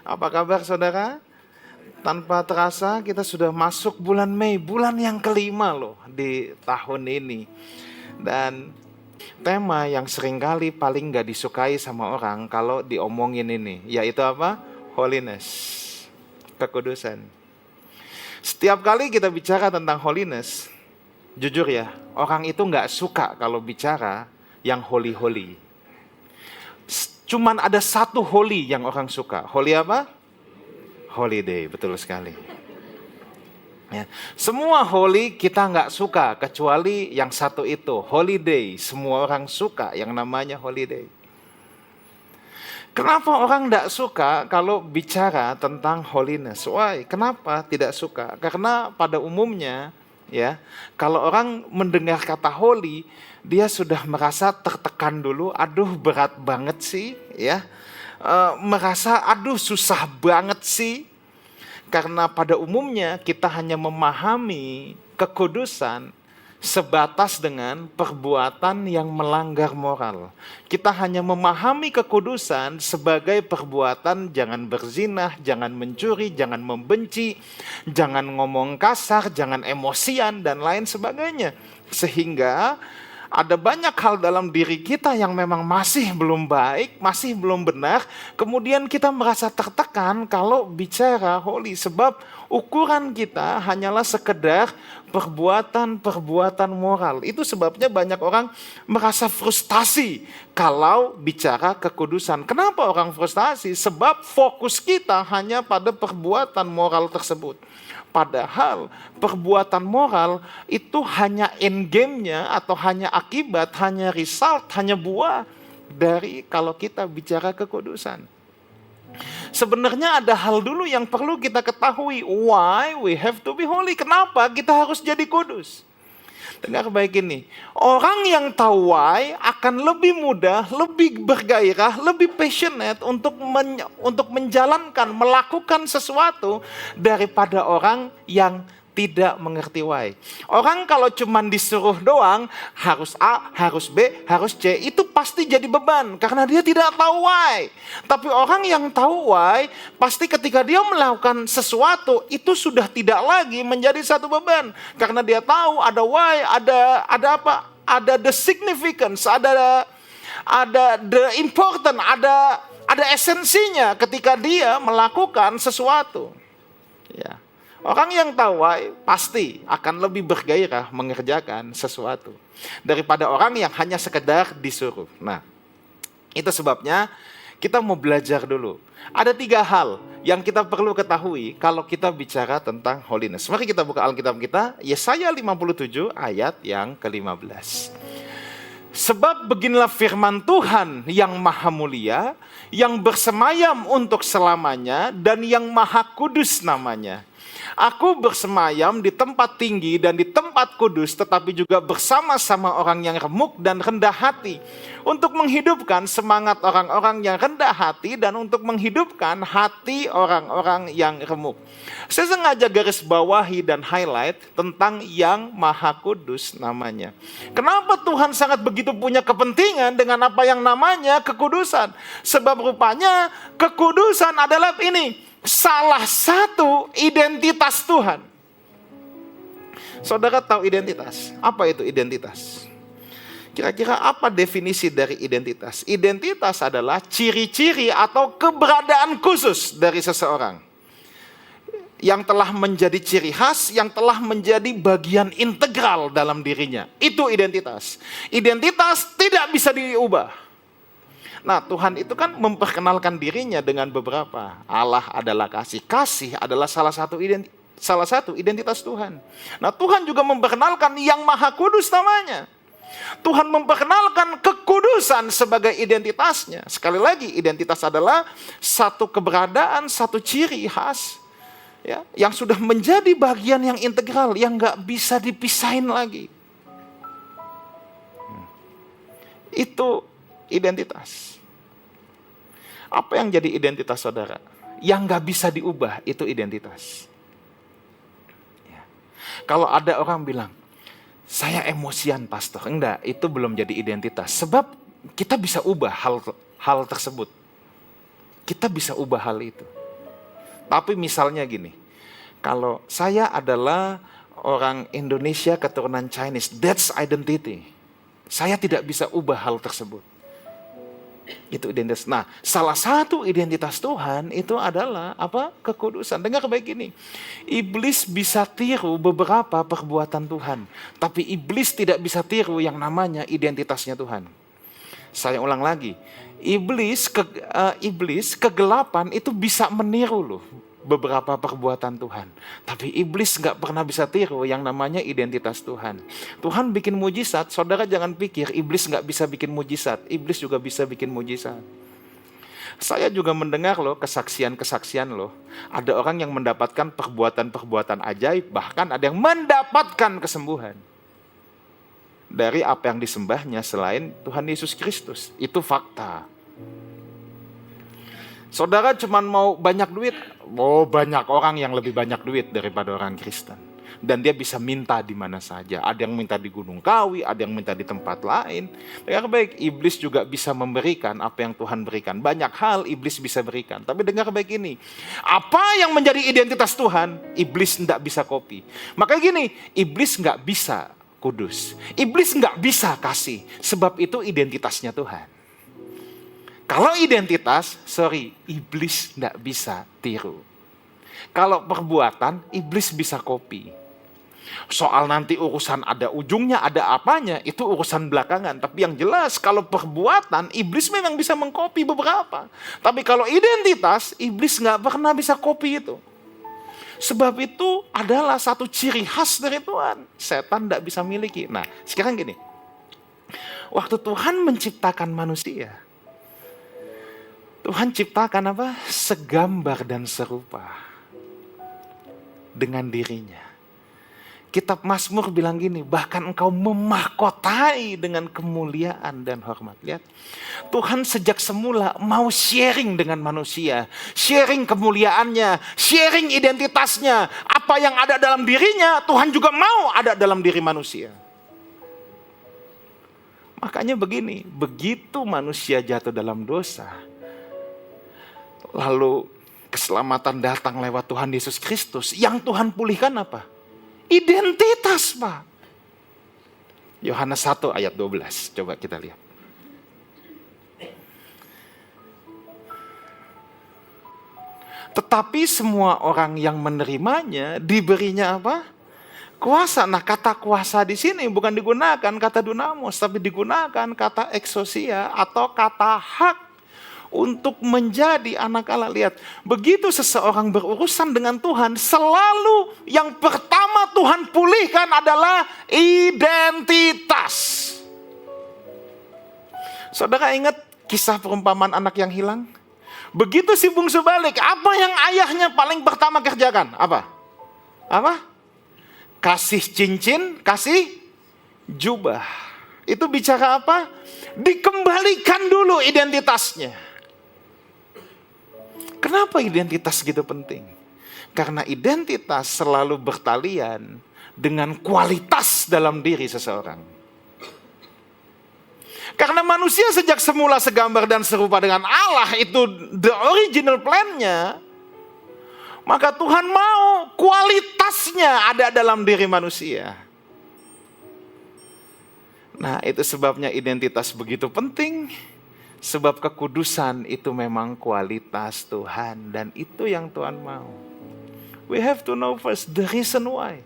Apa kabar saudara? Tanpa terasa kita sudah masuk bulan Mei, bulan yang kelima loh di tahun ini. Dan tema yang seringkali paling gak disukai sama orang kalau diomongin ini, yaitu apa? Holiness, kekudusan. Setiap kali kita bicara tentang holiness, jujur ya, orang itu gak suka kalau bicara yang holy-holy. Cuman ada satu holy yang orang suka. Holy apa? Holiday, betul sekali. Ya. Semua holy kita nggak suka, kecuali yang satu itu, holiday. Semua orang suka yang namanya holiday. Kenapa orang nggak suka kalau bicara tentang holiness? Why? Kenapa tidak suka? Karena pada umumnya, ya, kalau orang mendengar kata holy, dia sudah merasa tertekan dulu, aduh berat banget sih, ya, merasa aduh susah banget sih. Karena pada umumnya kita hanya memahami kekudusan sebatas dengan perbuatan yang melanggar moral. Kita hanya memahami kekudusan sebagai perbuatan jangan berzinah, jangan mencuri, jangan membenci, jangan ngomong kasar, jangan emosian, dan lain sebagainya. Sehingga ada banyak hal dalam diri kita yang memang masih belum baik, masih belum benar. Kemudian kita merasa tertekan kalau bicara holy. Sebab ukuran kita hanyalah sekedar perbuatan-perbuatan moral. Itu sebabnya banyak orang merasa frustasi kalau bicara kekudusan. Kenapa orang frustasi? Sebab fokus kita hanya pada perbuatan moral tersebut. Padahal perbuatan moral itu hanya endgame-nya atau hanya akibat, hanya result, hanya buah dari kalau kita bicara kekudusan. Sebenarnya ada hal dulu yang perlu kita ketahui. Why we have to be holy? Kenapa kita harus jadi kudus? Dengar baik ini, orang yang tahu why akan lebih mudah, lebih bergairah, lebih passionate untuk menjalankan, melakukan sesuatu daripada orang yang tidak mengerti why. Orang kalau cuma disuruh doang, harus A, harus B, harus C, itu pasti jadi beban karena dia tidak tahu why. Tapi orang yang tahu why, pasti ketika dia melakukan sesuatu, itu sudah tidak lagi menjadi satu beban. Karena dia tahu ada why, ada apa? Ada the significance, ada the important, ada esensinya ketika dia melakukan sesuatu. Ya. Orang yang tahu why pasti akan lebih bergairah mengerjakan sesuatu daripada orang yang hanya sekedar disuruh. Nah, itu sebabnya kita mau belajar dulu. Ada 3 hal yang kita perlu ketahui kalau kita bicara tentang holiness. Mari kita buka Alkitab kita, Yesaya 57 ayat yang ke-15. Sebab beginilah firman Tuhan yang maha mulia, yang bersemayam untuk selamanya dan yang maha kudus namanya. Aku bersemayam di tempat tinggi dan di tempat kudus, tetapi juga bersama-sama orang yang remuk dan rendah hati, untuk menghidupkan semangat orang-orang yang rendah hati dan untuk menghidupkan hati orang-orang yang remuk. Saya sengaja garis bawahi dan highlight tentang yang maha kudus namanya. Kenapa Tuhan sangat begitu punya kepentingan dengan apa yang namanya kekudusan? Sebab rupanya kekudusan adalah ini, salah satu identitas Tuhan. Saudara tahu identitas? Apa itu identitas? Kira-kira apa definisi dari identitas? Identitas adalah ciri-ciri atau keberadaan khusus dari seseorang yang telah menjadi ciri khas, yang telah menjadi bagian integral dalam dirinya. Itu identitas. Identitas tidak bisa diubah. Nah, Tuhan itu kan memperkenalkan dirinya dengan beberapa. Allah adalah kasih. Kasih adalah salah satu identitas Tuhan. Nah, Tuhan juga memperkenalkan yang maha kudus namanya. Tuhan memperkenalkan kekudusan sebagai identitasnya. Sekali lagi, identitas adalah satu keberadaan, satu ciri khas, ya, yang sudah menjadi bagian yang integral, yang gak bisa dipisahin lagi. Itu identitas. Apa yang jadi identitas saudara? Yang gak bisa diubah, itu identitas. Ya. Kalau ada orang bilang, saya emosian pastor. Enggak, itu belum jadi identitas. Sebab kita bisa ubah hal tersebut. Kita bisa ubah hal itu. Tapi misalnya gini, kalau saya adalah orang Indonesia keturunan Chinese, that's identity. Saya tidak bisa ubah hal tersebut. Itu identitas. Nah, salah satu identitas Tuhan itu adalah apa? Kekudusan. Dengar baik ini. Iblis bisa tiru beberapa perbuatan Tuhan, tapi iblis tidak bisa tiru yang namanya identitasnya Tuhan. Saya ulang lagi. Iblis kegelapan itu bisa meniru loh beberapa perbuatan Tuhan. Tapi iblis gak pernah bisa tiru yang namanya identitas Tuhan. Tuhan bikin mujizat, saudara jangan pikir iblis gak bisa bikin mujizat. Iblis juga bisa bikin mujizat. Saya juga mendengar loh kesaksian-kesaksian loh. Ada orang yang mendapatkan perbuatan-perbuatan ajaib, bahkan ada yang mendapatkan kesembuhan dari apa yang disembahnya selain Tuhan Yesus Kristus. Itu fakta. Saudara cuma mau banyak duit, banyak orang yang lebih banyak duit daripada orang Kristen. Dan dia bisa minta di mana saja. Ada yang minta di Gunung Kawi, ada yang minta di tempat lain. Dengar baik, iblis juga bisa memberikan apa yang Tuhan berikan. Banyak hal iblis bisa berikan. Tapi dengar baik ini, apa yang menjadi identitas Tuhan, iblis tidak bisa copy. Makanya gini, iblis nggak bisa kudus. Iblis nggak bisa kasih, sebab itu identitasnya Tuhan. Kalau identitas, iblis tidak bisa tiru. Kalau perbuatan, iblis bisa copy. Soal nanti urusan ada ujungnya, ada apanya, itu urusan belakangan. Tapi yang jelas, kalau perbuatan, iblis memang bisa mengcopy beberapa. Tapi kalau identitas, iblis nggak pernah bisa copy itu. Sebab itu adalah satu ciri khas dari Tuhan. Setan tidak bisa miliki. Nah, sekarang gini. Waktu Tuhan menciptakan manusia, Tuhan ciptakan apa? Segambar dan serupa dengan dirinya. Kitab Mazmur bilang gini, bahkan engkau memahkotai dengan kemuliaan dan hormat. Lihat, Tuhan sejak semula mau sharing dengan manusia. Sharing kemuliaannya, sharing identitasnya. Apa yang ada dalam dirinya, Tuhan juga mau ada dalam diri manusia. Makanya begini, begitu manusia jatuh dalam dosa, lalu keselamatan datang lewat Tuhan Yesus Kristus. Yang Tuhan pulihkan apa? Identitas, Pak. Yohanes 1 ayat 12. Coba kita lihat. Tetapi semua orang yang menerimanya diberinya apa? Kuasa. Nah, kata kuasa di sini bukan digunakan kata dunamos, tapi digunakan kata exousia atau kata hak untuk menjadi anak Allah. Lihat, begitu seseorang berurusan dengan Tuhan, selalu yang pertama Tuhan pulihkan adalah identitas. Saudara ingat kisah perumpamaan anak yang hilang? Begitu si bungsu balik, apa yang ayahnya paling pertama kerjakan? Apa? Kasih cincin, kasih jubah. Itu bicara apa? Dikembalikan dulu identitasnya. Kenapa identitas gitu penting? Karena identitas selalu bertalian dengan kualitas dalam diri seseorang. Karena manusia sejak semula segambar dan serupa dengan Allah, itu the original plan-nya. Maka Tuhan mau kualitasnya ada dalam diri manusia. Nah, itu sebabnya identitas begitu penting. Sebab kekudusan itu memang kualitas Tuhan. Dan itu yang Tuhan mau. We have to know first the reason why.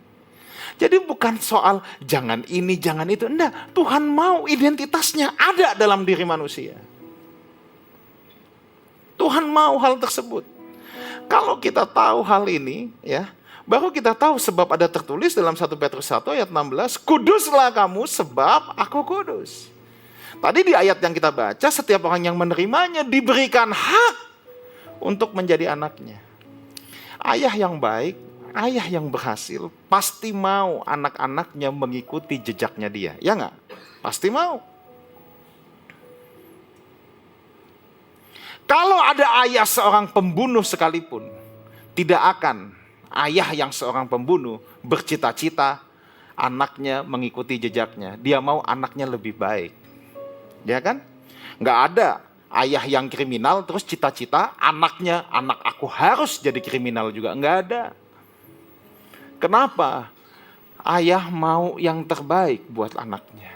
Jadi bukan soal jangan ini, jangan itu. Enggak, Tuhan mau identitasnya ada dalam diri manusia. Tuhan mau hal tersebut. Kalau kita tahu hal ini, ya, baru kita tahu sebab ada tertulis dalam 1 Petrus 1 ayat 16, kuduslah kamu sebab aku kudus. Tadi di ayat yang kita baca, setiap orang yang menerimanya diberikan hak untuk menjadi anaknya. Ayah yang baik, ayah yang berhasil, pasti mau anak-anaknya mengikuti jejaknya dia. Ya nggak? Pasti mau. Kalau ada ayah seorang pembunuh sekalipun, tidak akan ayah yang seorang pembunuh bercita-cita anaknya mengikuti jejaknya. Dia mau anaknya lebih baik. Ya kan? Nggak ada ayah yang kriminal terus cita-cita anaknya, anak aku harus jadi kriminal juga. Enggak ada. Kenapa? Ayah mau yang terbaik buat anaknya.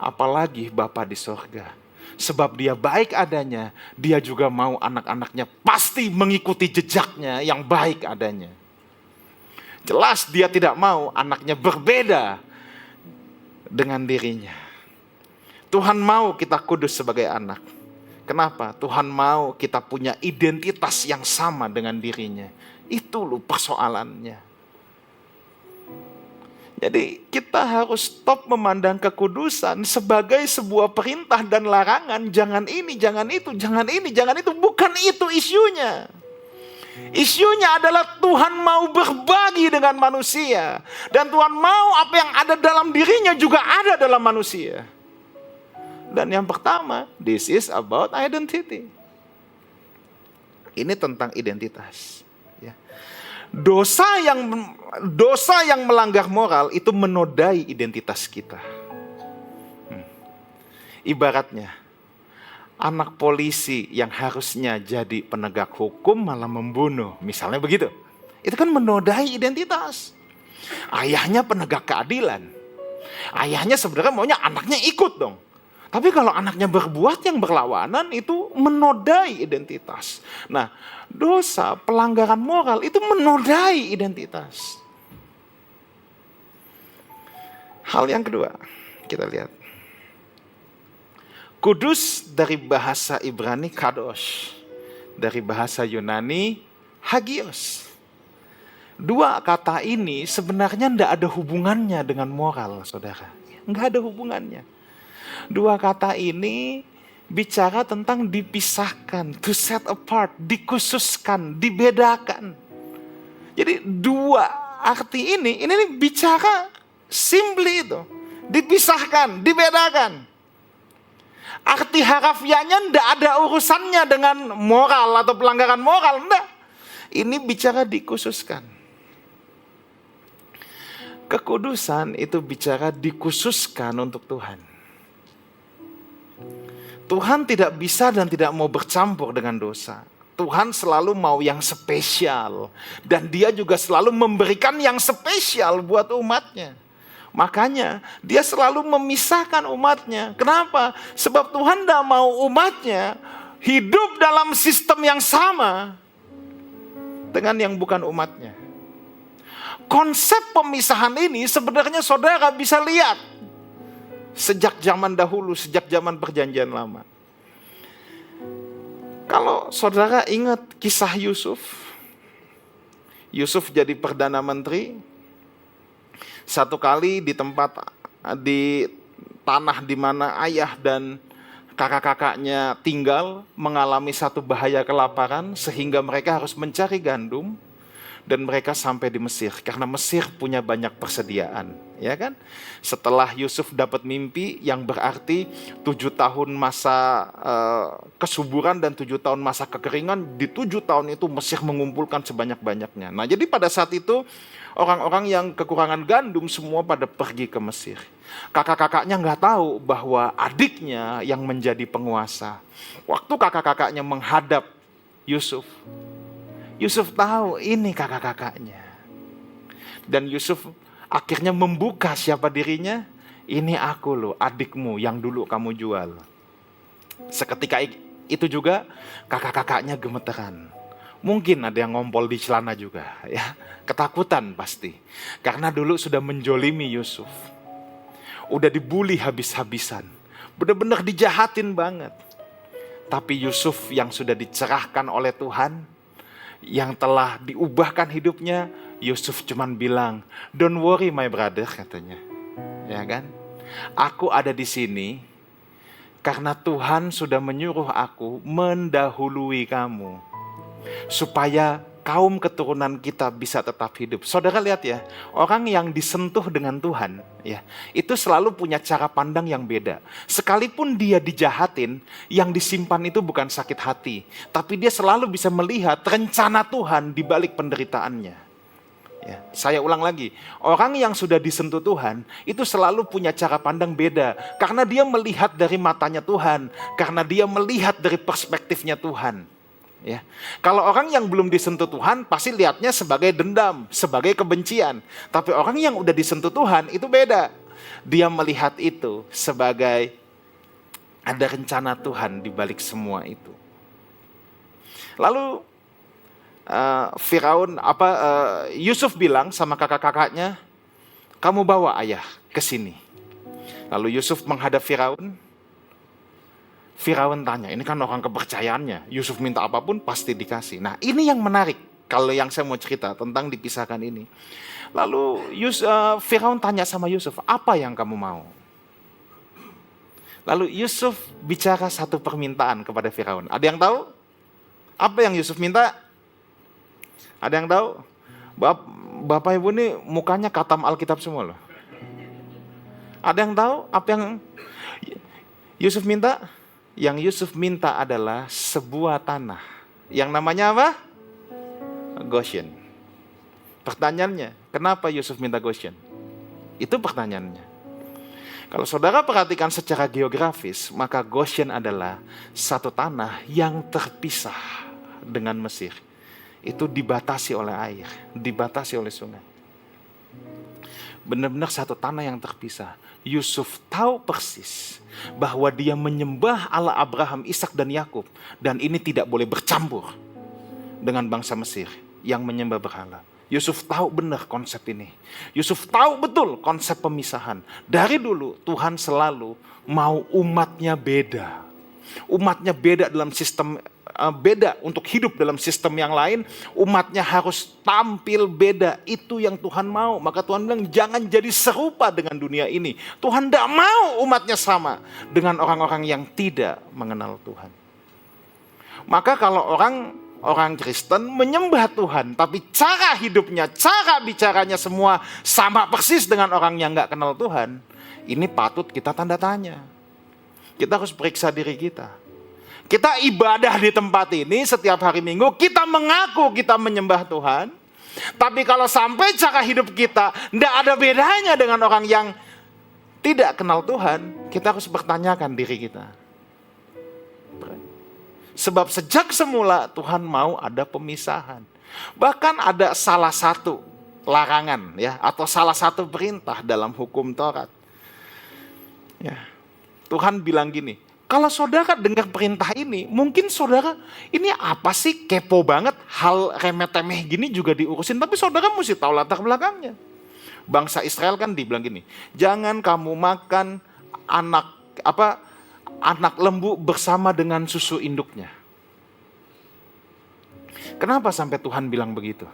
Apalagi Bapa di sorga. Sebab dia baik adanya, dia juga mau anak-anaknya pasti mengikuti jejaknya yang baik adanya. Jelas dia tidak mau anaknya berbeda dengan dirinya. Tuhan mau kita kudus sebagai anak. Kenapa? Tuhan mau kita punya identitas yang sama dengan dirinya. Itu loh persoalannya. Jadi kita harus stop memandang kekudusan sebagai sebuah perintah dan larangan. Jangan ini, jangan itu, jangan ini, jangan itu. Bukan itu isunya. Isunya adalah Tuhan mau berbagi dengan manusia. Dan Tuhan mau apa yang ada dalam dirinya juga ada dalam manusia. Dan yang pertama, this is about identity. Ini tentang identitas. Ya. Dosa yang melanggar moral itu menodai identitas kita. Ibaratnya, anak polisi yang harusnya jadi penegak hukum malah membunuh. Misalnya begitu. Itu kan menodai identitas. Ayahnya penegak keadilan. Ayahnya sebenarnya maunya anaknya ikut dong. Tapi kalau anaknya berbuat yang berlawanan itu menodai identitas. Nah, dosa, pelanggaran moral itu menodai identitas. Hal yang kedua, kita lihat. Kudus dari bahasa Ibrani kadosh, dari bahasa Yunani hagios. Dua kata ini sebenarnya tidak ada hubungannya dengan moral, saudara. Nggak ada hubungannya. Dua kata ini bicara tentang dipisahkan, to set apart, dikhususkan, dibedakan. Jadi dua arti ini bicara simply itu, dipisahkan, dibedakan. Arti harafiahnya tidak ada urusannya dengan moral atau pelanggaran moral, enggak. Ini bicara dikhususkan. Kekudusan itu bicara dikhususkan untuk Tuhan. Tuhan tidak bisa dan tidak mau bercampur dengan dosa. Tuhan selalu mau yang spesial. Dan dia juga selalu memberikan yang spesial buat umatnya. Makanya dia selalu memisahkan umatnya. Kenapa? Sebab Tuhan tidak mau umatnya hidup dalam sistem yang sama dengan yang bukan umatnya. Konsep pemisahan ini sebenarnya saudara bisa lihat sejak zaman dahulu, sejak zaman perjanjian lama. Kalau saudara ingat kisah Yusuf. Yusuf jadi Perdana Menteri. Satu kali di tanah di mana ayah dan kakak-kakaknya tinggal mengalami satu bahaya kelaparan sehingga mereka harus mencari gandum. Dan mereka sampai di Mesir, karena Mesir punya banyak persediaan, ya kan? Setelah Yusuf dapat mimpi yang berarti 7 tahun masa kesuburan dan 7 tahun masa kekeringan, di 7 tahun itu Mesir mengumpulkan sebanyak-banyaknya. Nah, jadi pada saat itu orang-orang yang kekurangan gandum semua pada pergi ke Mesir. Kakak-kakaknya nggak tahu bahwa adiknya yang menjadi penguasa. Waktu kakak-kakaknya menghadap Yusuf tahu ini kakak-kakaknya. Dan Yusuf akhirnya membuka siapa dirinya. Ini aku loh, adikmu yang dulu kamu jual. Seketika itu juga kakak-kakaknya gemeteran. Mungkin ada yang ngompol di celana juga, ya. Ketakutan pasti. Karena dulu sudah menjolimi Yusuf. Udah dibully habis-habisan. Benar-benar dijahatin banget. Tapi Yusuf yang sudah dicerahkan oleh Tuhan, yang telah diubahkan hidupnya, Yusuf cuman bilang, "Don't worry my brother," katanya. Ya kan? Aku ada di sini karena Tuhan sudah menyuruh aku mendahului kamu supaya kaum keturunan kita bisa tetap hidup. Saudara lihat ya, orang yang disentuh dengan Tuhan, ya, itu selalu punya cara pandang yang beda. Sekalipun dia dijahatin, yang disimpan itu bukan sakit hati, tapi dia selalu bisa melihat rencana Tuhan di balik penderitaannya. Ya, saya ulang lagi, orang yang sudah disentuh Tuhan itu selalu punya cara pandang beda karena dia melihat dari matanya Tuhan, karena dia melihat dari perspektifnya Tuhan. Ya, kalau orang yang belum disentuh Tuhan pasti lihatnya sebagai dendam, sebagai kebencian. Tapi orang yang udah disentuh Tuhan itu beda. Dia melihat itu sebagai ada rencana Tuhan di balik semua itu. Lalu Yusuf bilang sama kakak-kakaknya, kamu bawa ayah ke sini. Lalu Yusuf menghadap Firaun. Firaun tanya, ini kan orang kepercayaannya. Yusuf minta apapun pasti dikasih. Nah, ini yang menarik kalau yang saya mau cerita tentang dipisahkan ini. Lalu Firaun tanya sama Yusuf, apa yang kamu mau? Lalu Yusuf bicara satu permintaan kepada Firaun. Ada yang tahu? Apa yang Yusuf minta? Ada yang tahu? Bapak Ibu ini mukanya katam Alkitab semua loh. Ada yang tahu apa yang Yusuf minta? Yang Yusuf minta adalah sebuah tanah. Yang namanya apa? Goshen. Pertanyaannya, kenapa Yusuf minta Goshen? Itu pertanyaannya. Kalau saudara perhatikan secara geografis, maka Goshen adalah satu tanah yang terpisah dengan Mesir. Itu dibatasi oleh air, dibatasi oleh sungai. Benar-benar satu tanah yang terpisah. Yusuf tahu persis bahwa dia menyembah Allah Abraham, Ishak dan Yakub, dan ini tidak boleh bercampur dengan bangsa Mesir yang menyembah berhala. Yusuf tahu benar konsep ini. Yusuf tahu betul konsep pemisahan. Dari dulu Tuhan selalu mau umatnya beda. Umatnya beda dalam sistem beda untuk hidup dalam sistem yang lain, umatnya harus tampil beda. Itu yang Tuhan mau. Maka Tuhan bilang jangan jadi serupa dengan dunia ini. Tuhan tidak mau umatnya sama dengan orang-orang yang tidak mengenal Tuhan. Maka kalau orang Kristen menyembah Tuhan, tapi cara hidupnya, cara bicaranya semua sama persis dengan orang yang gak kenal Tuhan, ini patut kita tanda tanya. Kita harus periksa diri kita. Kita ibadah di tempat ini setiap hari Minggu, kita mengaku kita menyembah Tuhan. Tapi kalau sampai cara hidup kita tidak ada bedanya dengan orang yang tidak kenal Tuhan, kita harus bertanyakan diri kita. Sebab sejak semula Tuhan mau ada pemisahan. Bahkan ada salah satu larangan ya, atau salah satu perintah dalam hukum Taurat. Ya. Tuhan bilang gini, kalau saudara dengar perintah ini, mungkin saudara, ini apa sih, kepo banget, hal remeh-temeh gini juga diurusin. Tapi saudara mesti tahu latar belakangnya. Bangsa Israel kan dibilang gini, jangan kamu makan anak lembu bersama dengan susu induknya. Kenapa sampai Tuhan bilang begitu?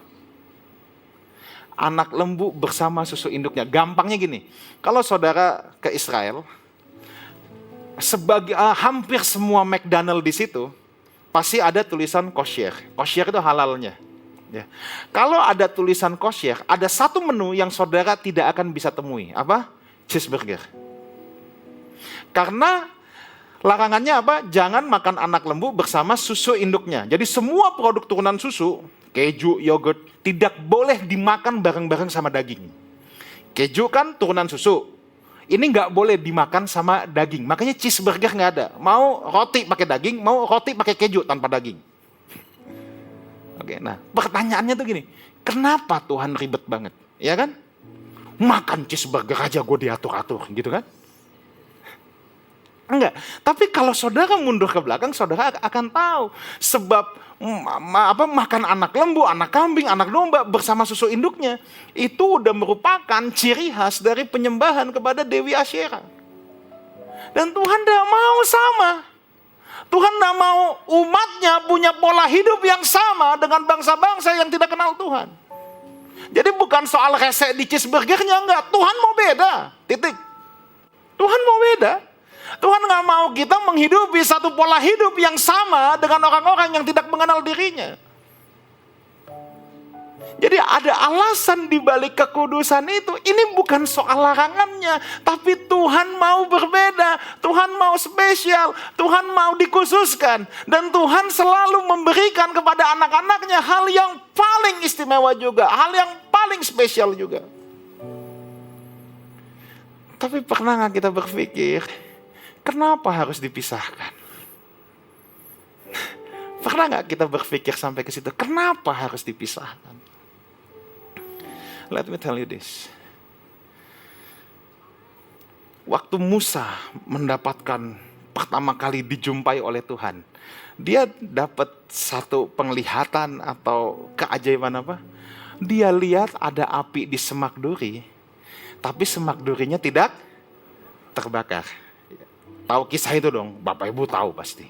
Anak lembu bersama susu induknya. Gampangnya gini, kalau saudara ke Israel, hampir semua McDonald di situ pasti ada tulisan kosher. Kosher itu halalnya. Ya. Kalau ada tulisan kosher, ada satu menu yang saudara tidak akan bisa temui. Apa? Cheeseburger. Karena larangannya apa? Jangan makan anak lembu bersama susu induknya. Jadi semua produk turunan susu, keju, yogurt, tidak boleh dimakan bareng-bareng sama daging. Keju kan turunan susu. Ini nggak boleh dimakan sama daging. Makanya cheeseburger nggak ada. Mau roti pakai daging, mau roti pakai keju tanpa daging. Oke, nah pertanyaannya tuh gini, kenapa Tuhan ribet banget? Ya kan? Makan cheeseburger aja gue diatur-atur, gitu kan? Enggak. Tapi kalau saudara mundur ke belakang, saudara akan tahu sebab makan anak lembu, anak kambing, anak domba bersama susu induknya itu udah merupakan ciri khas dari penyembahan kepada Dewi Asyera. Dan Tuhan tidak mau sama. Tuhan tidak mau umatnya punya pola hidup yang sama dengan bangsa-bangsa yang tidak kenal Tuhan. Jadi bukan soal resek di cheeseburgernya, enggak. Tuhan mau beda, titik. Tuhan mau beda. Tuhan gak mau kita menghidupi satu pola hidup yang sama dengan orang-orang yang tidak mengenal dirinya. Jadi ada alasan di balik kekudusan itu. Ini bukan soal larangannya, tapi Tuhan mau berbeda, Tuhan mau spesial, Tuhan mau dikhususkan. Dan Tuhan selalu memberikan kepada anak-anaknya hal yang paling istimewa juga, hal yang paling spesial juga. Tapi pernah nggak kita berpikir, kenapa harus dipisahkan? Pernah nggak kita berpikir sampai ke situ, kenapa harus dipisahkan? Let me tell you this. Waktu Musa mendapatkan pertama kali dijumpai oleh Tuhan, dia dapat satu penglihatan atau keajaiban apa? Dia lihat ada api di semak duri, tapi semak durinya tidak terbakar. Tahu kisah itu dong, Bapak Ibu tahu pasti.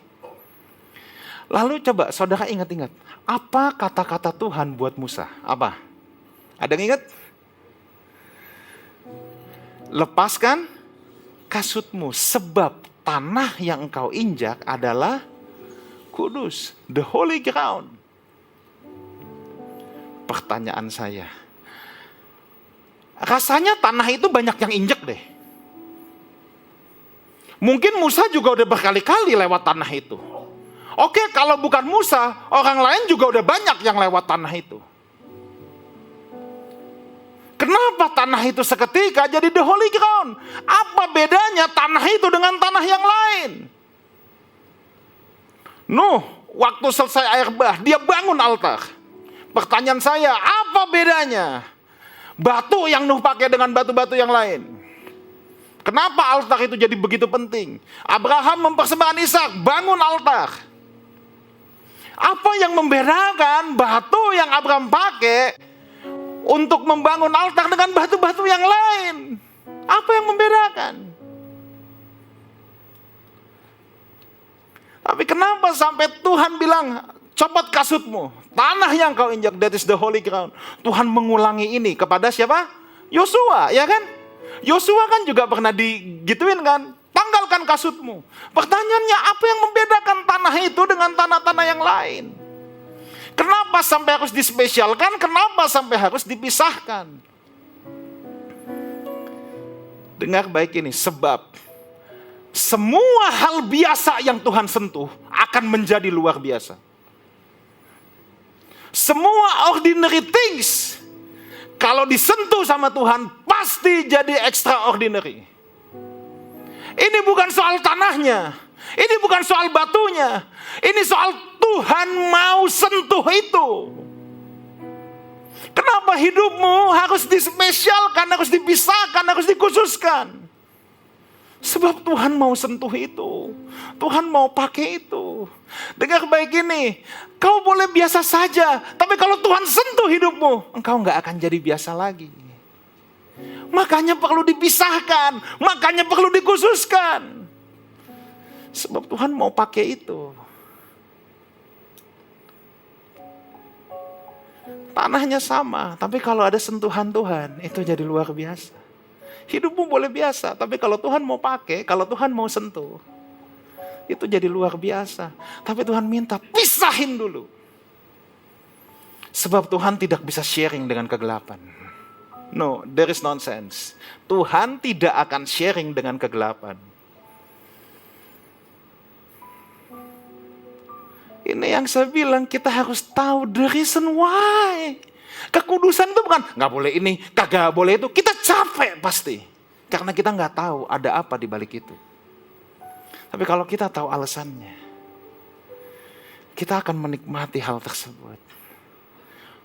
Lalu coba saudara ingat-ingat, apa kata-kata Tuhan buat Musa? Apa? Ada yang ingat? Lepaskan kasutmu, sebab tanah yang engkau injak adalah kudus, the holy ground. Pertanyaan saya, rasanya tanah itu banyak yang injak deh. Mungkin Musa juga udah berkali-kali lewat tanah itu. Oke, kalau bukan Musa, orang lain juga udah banyak yang lewat tanah itu. Kenapa tanah itu seketika jadi the holy ground? Apa bedanya tanah itu dengan tanah yang lain? Nuh, waktu selesai air bah, dia bangun altar. Pertanyaan saya, apa bedanya batu yang Nuh pakai dengan batu-batu yang lain? Kenapa altar itu jadi begitu penting? Abraham mempersembahkan Ishak, bangun altar. Apa yang membedakan batu yang Abraham pakai untuk membangun altar dengan batu-batu yang lain? Apa yang membedakan? Tapi kenapa sampai Tuhan bilang, copot kasutmu, tanah yang kau injak, that is the holy ground. Tuhan mengulangi ini kepada siapa? Yosua, ya kan? Yosua kan juga pernah digituin kan? Tanggalkan kasutmu. Pertanyaannya, apa yang membedakan tanah itu dengan tanah-tanah yang lain? Kenapa sampai harus dispesialkan? Kenapa sampai harus dipisahkan? Dengar baik ini, sebab semua hal biasa yang Tuhan sentuh akan menjadi luar biasa. Semua ordinary things, kalau disentuh sama Tuhan, pasti jadi extraordinary. Ini bukan soal tanahnya, ini bukan soal batunya, ini soal Tuhan mau sentuh itu. Kenapa hidupmu harus dispesialkan, harus dipisahkan, harus dikhususkan? Sebab Tuhan mau sentuh itu. Tuhan mau pakai itu. Dengar baik ini, kau boleh biasa saja, tapi kalau Tuhan sentuh hidupmu, engkau gak akan jadi biasa lagi. Makanya perlu dipisahkan, makanya perlu dikhususkan. Sebab Tuhan mau pakai itu. Tanahnya sama, tapi kalau ada sentuhan Tuhan, itu jadi luar biasa. Hidupmu boleh biasa, tapi kalau Tuhan mau pakai, kalau Tuhan mau sentuh, itu jadi luar biasa. Tapi Tuhan minta, pisahin dulu. Sebab Tuhan tidak bisa sharing dengan kegelapan. No, there is nonsense. Tuhan tidak akan sharing dengan kegelapan. Ini yang saya bilang, kita harus tahu the reason why. Kekudusan itu bukan nggak boleh ini, kagak boleh itu. Kita capek pasti, karena kita nggak tahu ada apa di balik itu. Tapi kalau kita tahu alasannya, kita akan menikmati hal tersebut.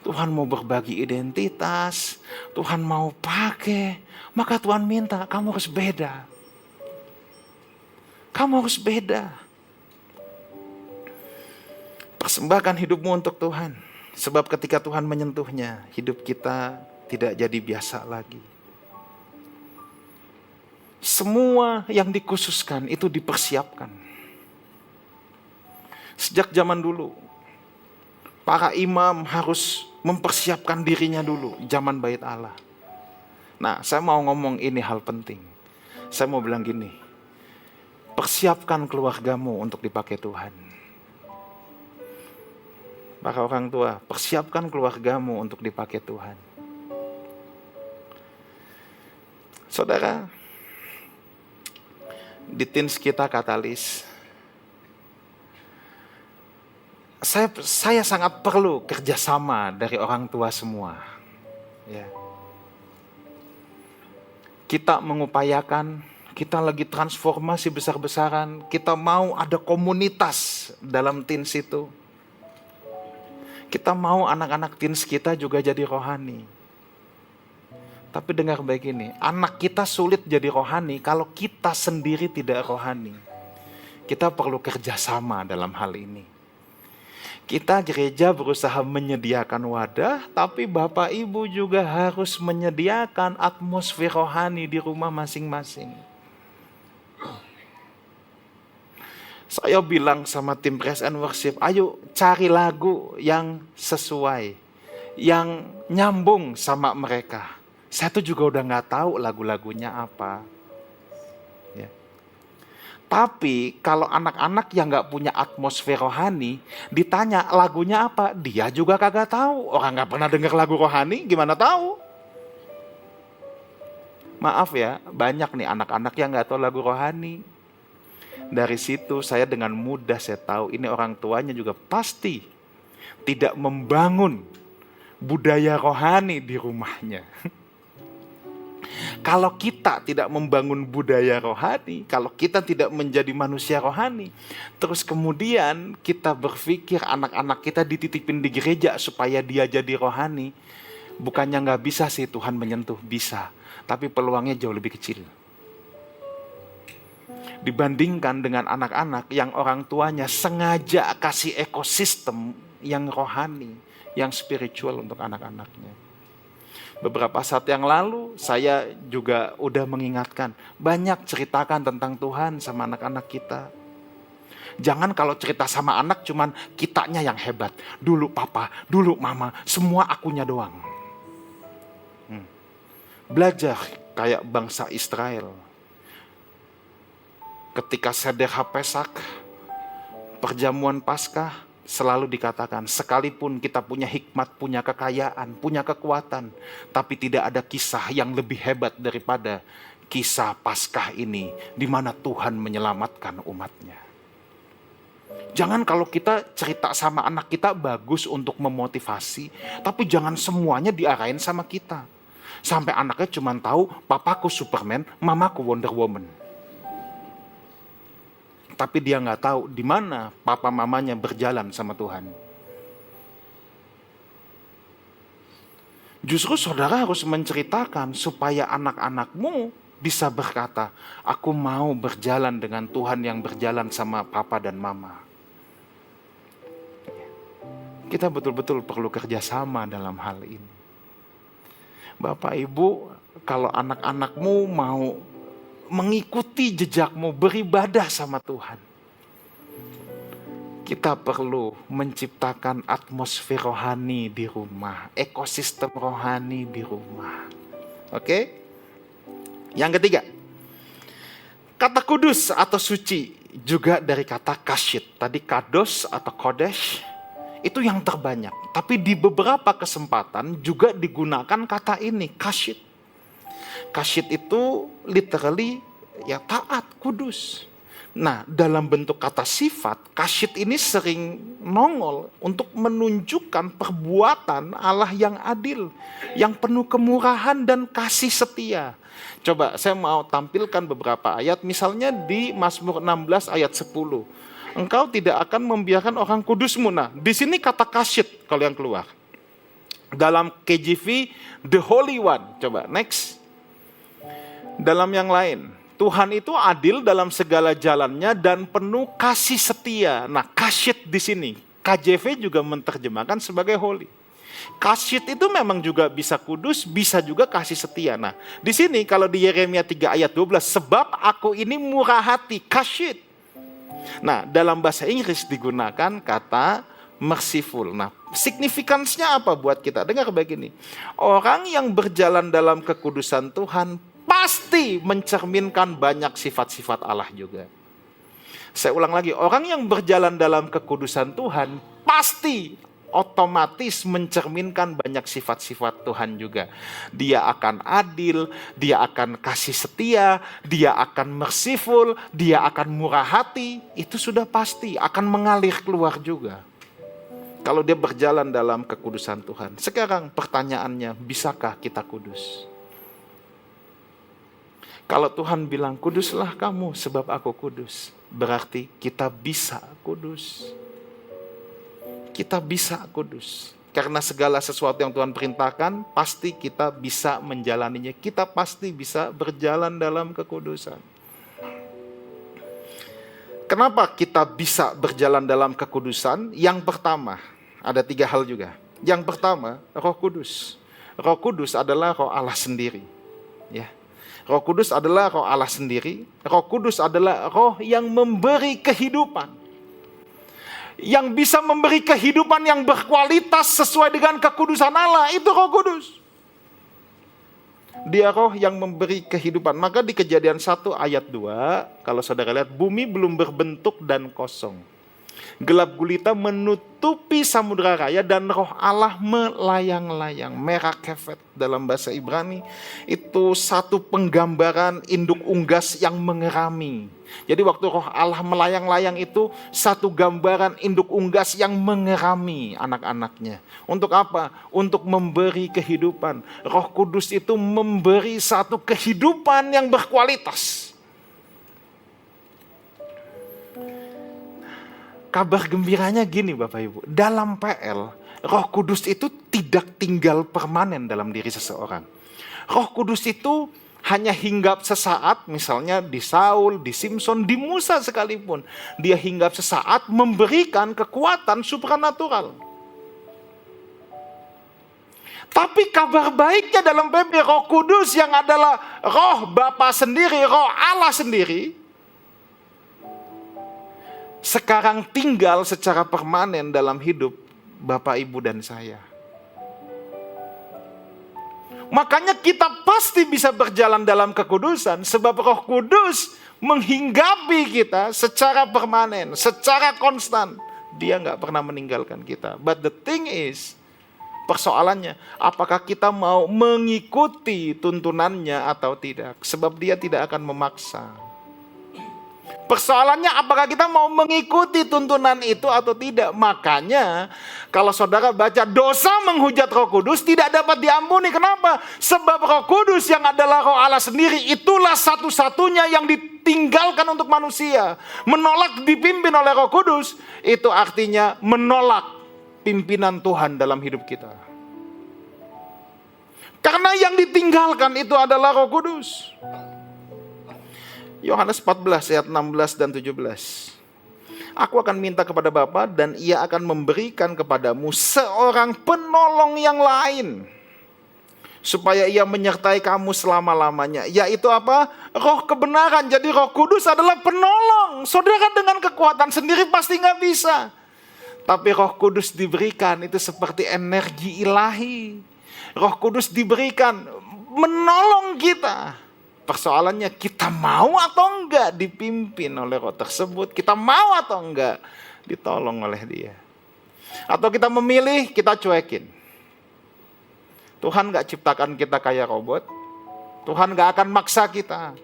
Tuhan mau berbagi identitas, Tuhan mau pakai, maka Tuhan minta kamu harus beda. Kamu harus beda. Persembahkan hidupmu untuk Tuhan. Sebab ketika Tuhan menyentuhnya, hidup kita tidak jadi biasa lagi. Semua yang dikhususkan itu dipersiapkan. Sejak zaman dulu, para imam harus mempersiapkan dirinya dulu, zaman Bait Allah. Nah, saya mau ngomong ini hal penting. Saya mau bilang gini, persiapkan keluargamu untuk dipakai Tuhan. Maka orang tua, persiapkan keluargamu untuk dipakai Tuhan. Saudara, di teens kita Katalis, saya sangat perlu kerjasama dari orang tua semua. Ya. Kita mengupayakan, kita lagi transformasi besar-besaran, kita mau ada komunitas dalam teens itu. Kita mau anak-anak teens kita juga jadi rohani. Tapi dengar baik ini, anak kita sulit jadi rohani kalau kita sendiri tidak rohani. Kita perlu kerjasama dalam hal ini. Kita gereja berusaha menyediakan wadah, tapi Bapak Ibu juga harus menyediakan atmosfer rohani di rumah masing-masing. Saya bilang sama tim Praise and Worship, ayo cari lagu yang sesuai, yang nyambung sama mereka. Saya tuh juga udah gak tahu lagu-lagunya apa. Ya. Tapi kalau anak-anak yang gak punya atmosfer rohani, ditanya lagunya apa, dia juga kagak tahu. Orang gak pernah dengar lagu rohani, gimana tahu? Maaf ya, banyak nih anak-anak yang gak tahu lagu rohani. Dari situ saya dengan mudah saya tahu ini orang tuanya juga pasti tidak membangun budaya rohani di rumahnya. Kalau kita tidak membangun budaya rohani, kalau kita tidak menjadi manusia rohani, terus kemudian kita berpikir anak-anak kita dititipin di gereja supaya dia jadi rohani, bukannya nggak bisa sih Tuhan menyentuh, bisa, tapi peluangnya jauh lebih kecil. Dibandingkan dengan anak-anak yang orang tuanya sengaja kasih ekosistem yang rohani, yang spiritual untuk anak-anaknya. Beberapa saat yang lalu saya juga udah mengingatkan, banyak ceritakan tentang Tuhan sama anak-anak kita. Jangan kalau cerita sama anak cuman kitanya yang hebat. Dulu papa, dulu mama, semua akunya doang. Belajar kayak bangsa Israel. Ketika Seder HaPesak, perjamuan Paskah, selalu dikatakan, sekalipun kita punya hikmat, punya kekayaan, punya kekuatan, tapi tidak ada kisah yang lebih hebat daripada kisah Paskah ini, di mana Tuhan menyelamatkan umatnya. Jangan kalau kita cerita sama anak kita bagus untuk memotivasi, tapi jangan semuanya diarahin sama kita. Sampai anaknya cuma tahu, papaku Superman, mamaku Wonder Woman. Tapi dia nggak tahu di mana papa mamanya berjalan sama Tuhan. Justru saudara harus menceritakan supaya anak-anakmu bisa berkata, aku mau berjalan dengan Tuhan yang berjalan sama papa dan mama. Kita betul-betul perlu kerjasama dalam hal ini. Bapak Ibu, kalau anak-anakmu mau mengikuti jejakmu, beribadah sama Tuhan, kita perlu menciptakan atmosfer rohani di rumah, ekosistem rohani di rumah. Oke? Yang ketiga, kata kudus atau suci juga dari kata kasyid. Tadi kados atau kodesh itu yang terbanyak, tapi di beberapa kesempatan juga digunakan kata ini, kasyid. Kasyid itu literally ya taat, kudus. Nah, dalam bentuk kata sifat, kasyid ini sering nongol untuk menunjukkan perbuatan Allah yang adil, yang penuh kemurahan dan kasih setia. Coba saya mau tampilkan beberapa ayat, misalnya di Mazmur 16 ayat 10. Engkau tidak akan membiarkan orang kudusmu. Nah, di sini kata kasyid kalau yang keluar. Dalam KJV, the Holy One. Coba, next. Dalam yang lain, Tuhan itu adil dalam segala jalannya dan penuh kasih setia. Nah, kasyid di sini, KJV juga menerjemahkan sebagai holy. Kasyid itu memang juga bisa kudus, bisa juga kasih setia. Nah, di sini kalau di Yeremia 3 ayat 12, sebab aku ini murah hati, kasyid. Nah, dalam bahasa Inggris digunakan kata merciful. Nah, signifikansinya apa buat kita? Dengar begini, orang yang berjalan dalam kekudusan Tuhan pasti mencerminkan banyak sifat-sifat Allah juga. Saya ulang lagi, orang yang berjalan dalam kekudusan Tuhan pasti otomatis mencerminkan banyak sifat-sifat Tuhan juga. Dia akan adil, dia akan kasih setia, dia akan merciful, dia akan murah hati. Itu sudah pasti akan mengalir keluar juga kalau dia berjalan dalam kekudusan Tuhan. Sekarang pertanyaannya, bisakah kita kudus? Kalau Tuhan bilang, kuduslah kamu sebab aku kudus, berarti kita bisa kudus. Kita bisa kudus. Karena segala sesuatu yang Tuhan perintahkan, pasti kita bisa menjalaninya. Kita pasti bisa berjalan dalam kekudusan. Kenapa kita bisa berjalan dalam kekudusan? Yang pertama, ada 3 hal juga. Yang pertama, Roh Kudus. Roh Kudus adalah Roh Allah sendiri. Ya. Roh Kudus adalah Roh Allah sendiri. Roh Kudus adalah Roh yang memberi kehidupan. Yang bisa memberi kehidupan yang berkualitas sesuai dengan kekudusan Allah, itu Roh Kudus. Dia Roh yang memberi kehidupan. Maka di Kejadian 1 ayat 2, kalau saudara lihat, bumi belum berbentuk dan kosong. Gelap gulita menutupi samudera raya dan Roh Allah melayang-layang. Merakefet dalam bahasa Ibrani itu satu penggambaran induk unggas yang mengerami. Jadi waktu Roh Allah melayang-layang itu satu gambaran induk unggas yang mengerami anak-anaknya. Untuk apa? Untuk memberi kehidupan. Roh Kudus itu memberi satu kehidupan yang berkualitas. Kabar gembiranya gini Bapak Ibu, dalam PL, Roh Kudus itu tidak tinggal permanen dalam diri seseorang. Roh Kudus itu hanya hinggap sesaat, misalnya di Saul, di Simpson, di Musa sekalipun. Dia hinggap sesaat memberikan kekuatan supranatural. Tapi kabar baiknya dalam PB, Roh Kudus yang adalah Roh Bapa sendiri, Roh Allah sendiri, sekarang tinggal secara permanen dalam hidup Bapak, Ibu, dan saya. Makanya kita pasti bisa berjalan dalam kekudusan, sebab Roh Kudus menghinggapi kita secara permanen, secara konstan. Dia nggak pernah meninggalkan kita. But the thing is, persoalannya, apakah kita mau mengikuti tuntunannya atau tidak? Sebab dia tidak akan memaksa. Persoalannya apakah kita mau mengikuti tuntunan itu atau tidak. Makanya kalau saudara baca dosa menghujat Roh Kudus tidak dapat diampuni. Kenapa? Sebab Roh Kudus yang adalah Roh Allah sendiri itulah satu-satunya yang ditinggalkan untuk manusia. Menolak dipimpin oleh Roh Kudus itu artinya menolak pimpinan Tuhan dalam hidup kita. Karena yang ditinggalkan itu adalah Roh Kudus. Yohanes 14 ayat 16 dan 17. Aku akan minta kepada Bapa dan ia akan memberikan kepadamu seorang penolong yang lain, supaya ia menyertai kamu selama-lamanya. Yaitu apa? Roh kebenaran. Jadi Roh Kudus adalah penolong. Saudara dengan kekuatan sendiri pasti gak bisa. Tapi Roh Kudus diberikan itu seperti energi ilahi. Roh Kudus diberikan menolong kita. Persoalannya kita mau atau enggak dipimpin oleh Roh tersebut. Kita mau atau enggak ditolong oleh dia. Atau kita memilih, kita cuekin. Tuhan enggak ciptakan kita kayak robot. Tuhan enggak akan maksa kita.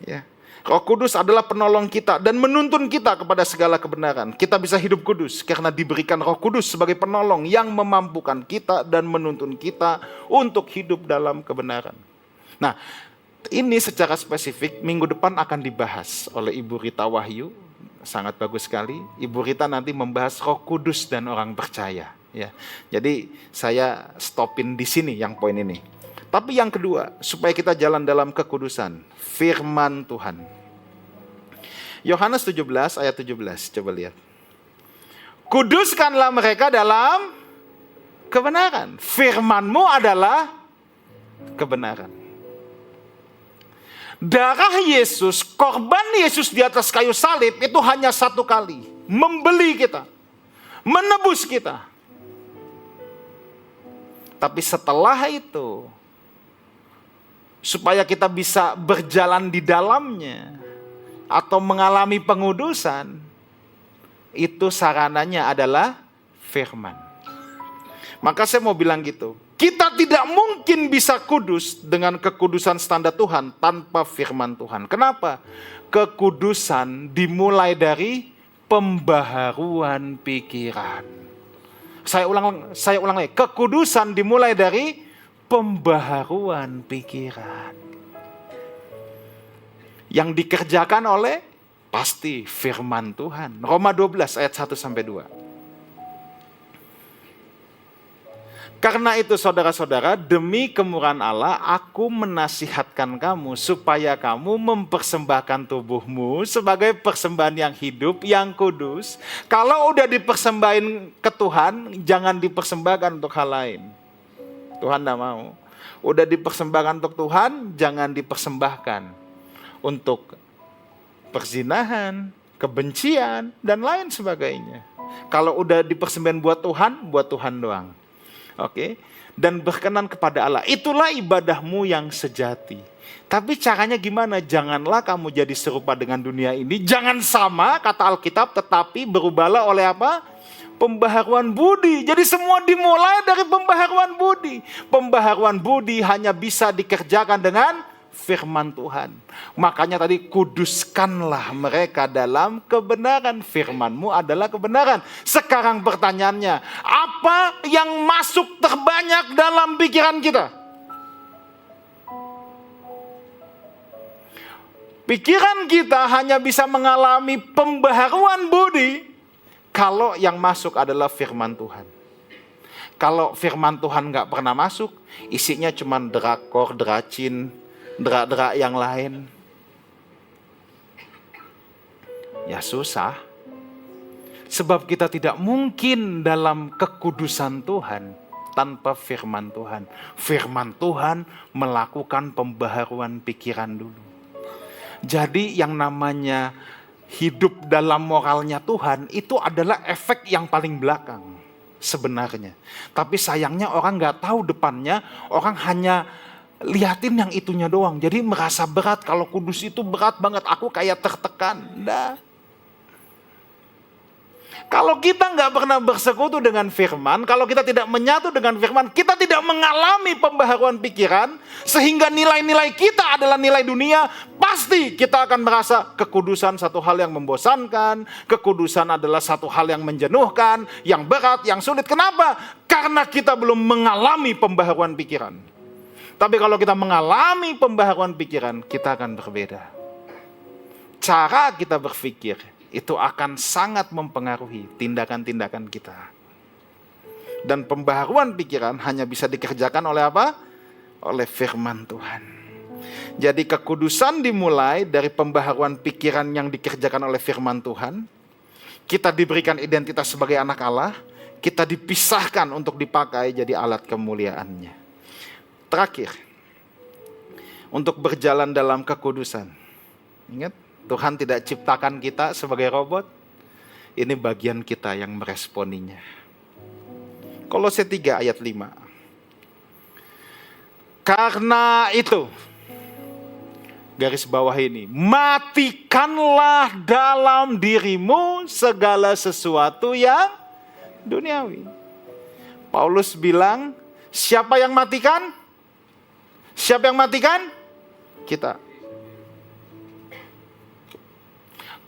Ya. Roh Kudus adalah penolong kita dan menuntun kita kepada segala kebenaran. Kita bisa hidup kudus karena diberikan Roh Kudus sebagai penolong yang memampukan kita dan menuntun kita untuk hidup dalam kebenaran. Nah, ini secara spesifik minggu depan akan dibahas oleh Ibu Rita Wahyu. Sangat bagus sekali. Ibu Rita nanti membahas Roh Kudus dan orang percaya. Ya. Jadi saya stopin di sini yang poin ini. Tapi yang kedua, supaya kita jalan dalam kekudusan, firman Tuhan. Yohanes 17 ayat 17, coba lihat. Kuduskanlah mereka dalam kebenaran. Firman-Mu adalah kebenaran. Darah Yesus, korban Yesus di atas kayu salib itu hanya satu kali. Membeli kita. Menebus kita. Tapi setelah itu, supaya kita bisa berjalan di dalamnya, atau mengalami pengudusan, itu sarananya adalah firman. Maka saya mau bilang gitu, kita tidak mungkin bisa kudus dengan kekudusan standar Tuhan tanpa firman Tuhan. Kenapa? Kekudusan dimulai dari pembaharuan pikiran. Saya ulang lagi, kekudusan dimulai dari pembaharuan pikiran. Yang dikerjakan oleh pasti firman Tuhan. Roma 12 ayat 1 sampai 2. Karena itu saudara-saudara, demi kemurahan Allah, aku menasihatkan kamu supaya kamu mempersembahkan tubuhmu sebagai persembahan yang hidup, yang kudus. Kalau udah dipersembahin ke Tuhan, jangan dipersembahkan untuk hal lain. Tuhan tidak mau. Udah dipersembahkan untuk Tuhan, jangan dipersembahkan untuk perzinahan, kebencian, dan lain sebagainya. Kalau udah dipersembahkan buat Tuhan doang. Oke, dan berkenan kepada Allah. Itulah ibadahmu yang sejati. Tapi caranya gimana? Janganlah kamu jadi serupa dengan dunia ini. Jangan sama, kata Alkitab, tetapi berubahlah oleh apa? Pembaharuan budi. Jadi semua dimulai dari pembaharuan budi. Pembaharuan budi hanya bisa dikerjakan dengan firman Tuhan. Makanya tadi, kuduskanlah mereka dalam kebenaran. Firman-Mu adalah kebenaran. Sekarang pertanyaannya, apa yang masuk terbanyak dalam pikiran kita? Pikiran kita hanya bisa mengalami pembaharuan budi kalau yang masuk adalah firman Tuhan. Kalau firman Tuhan gak pernah masuk, isinya cuma drakor, dracin, derak-derak yang lain, ya susah. Sebab kita tidak mungkin dalam kekudusan Tuhan tanpa firman Tuhan. Firman Tuhan melakukan pembaharuan pikiran dulu. Jadi yang namanya hidup dalam moralnya Tuhan itu adalah efek yang paling belakang sebenarnya. Tapi sayangnya orang gak tahu depannya, orang hanya liatin yang itunya doang. Jadi merasa berat, kalau kudus itu berat banget, aku kayak tertekan. Nah, kalau kita nggak pernah bersekutu dengan firman, kalau kita tidak menyatu dengan firman, kita tidak mengalami pembaharuan pikiran, sehingga nilai-nilai kita adalah nilai dunia, pasti kita akan merasa kekudusan satu hal yang membosankan, kekudusan adalah satu hal yang menjenuhkan, yang berat, yang sulit. Kenapa? Karena kita belum mengalami pembaharuan pikiran. Tapi kalau kita mengalami pembaharuan pikiran, kita akan berbeda. Cara kita berpikir itu akan sangat mempengaruhi tindakan-tindakan kita. Dan pembaharuan pikiran hanya bisa dikerjakan oleh apa? Oleh firman Tuhan. Jadi kekudusan dimulai dari pembaharuan pikiran yang dikerjakan oleh firman Tuhan. Kita diberikan identitas sebagai anak Allah. Kita dipisahkan untuk dipakai jadi alat kemuliaannya. Terakhir, untuk berjalan dalam kekudusan. Ingat, Tuhan tidak ciptakan kita sebagai robot. Ini bagian kita yang meresponinya. Kolose 3 ayat 5. Karena itu, garis bawah ini, matikanlah dalam dirimu segala sesuatu yang duniawi. Paulus bilang, siapa yang matikan? Siapa yang matikan? Kita.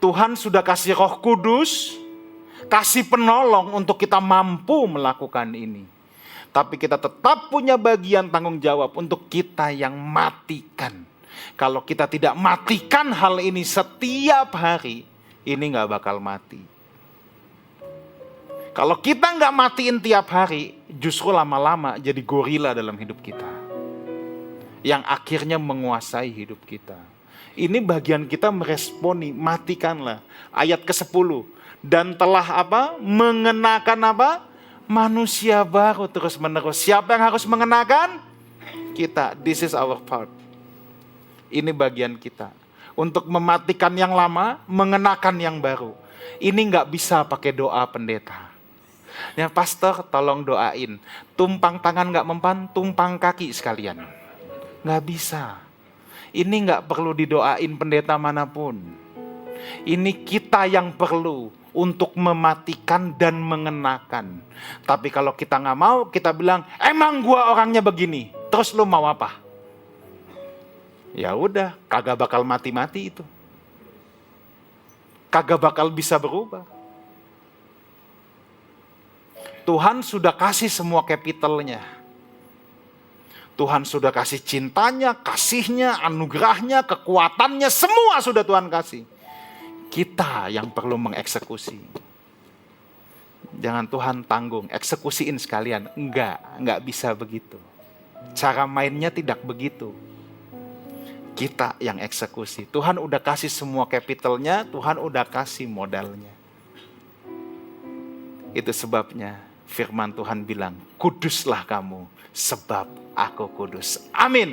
Tuhan sudah kasih Roh Kudus, kasih penolong untuk kita mampu melakukan ini. Tapi kita tetap punya bagian tanggung jawab untuk kita yang matikan. Kalau kita tidak matikan hal ini setiap hari, ini gak bakal mati. Kalau kita gak matiin tiap hari, justru lama-lama jadi gorila dalam hidup kita. Yang akhirnya menguasai hidup kita. Ini bagian kita meresponi, matikanlah. Ayat ke-10. Dan telah apa? Mengenakan apa? Manusia baru terus menerus. Siapa yang harus mengenakan? Kita. This is our part. Ini bagian kita. Untuk mematikan yang lama, mengenakan yang baru. Ini gak bisa pakai doa pendeta. Ya pastor tolong doain. Tumpang tangan gak mempan, tumpang kaki sekalian. Gak bisa. Ini gak perlu didoain pendeta manapun. Ini kita yang perlu untuk mematikan dan mengenakan. Tapi kalau kita nggak mau, kita bilang, emang gua orangnya begini, terus lu mau apa? Ya udah, kagak bakal mati-mati itu. Kagak bakal bisa berubah. Tuhan sudah kasih semua capitalnya. Tuhan sudah kasih cintanya, kasihnya, anugerahnya, kekuatannya, semua sudah Tuhan kasih. Kita yang perlu mengeksekusi. Jangan Tuhan tanggung, eksekusiin sekalian. Enggak bisa begitu. Cara mainnya tidak begitu. Kita yang eksekusi. Tuhan udah kasih semua capitalnya, Tuhan udah kasih modalnya. Itu sebabnya firman Tuhan bilang, kuduslah kamu sebab aku kudus. Amin.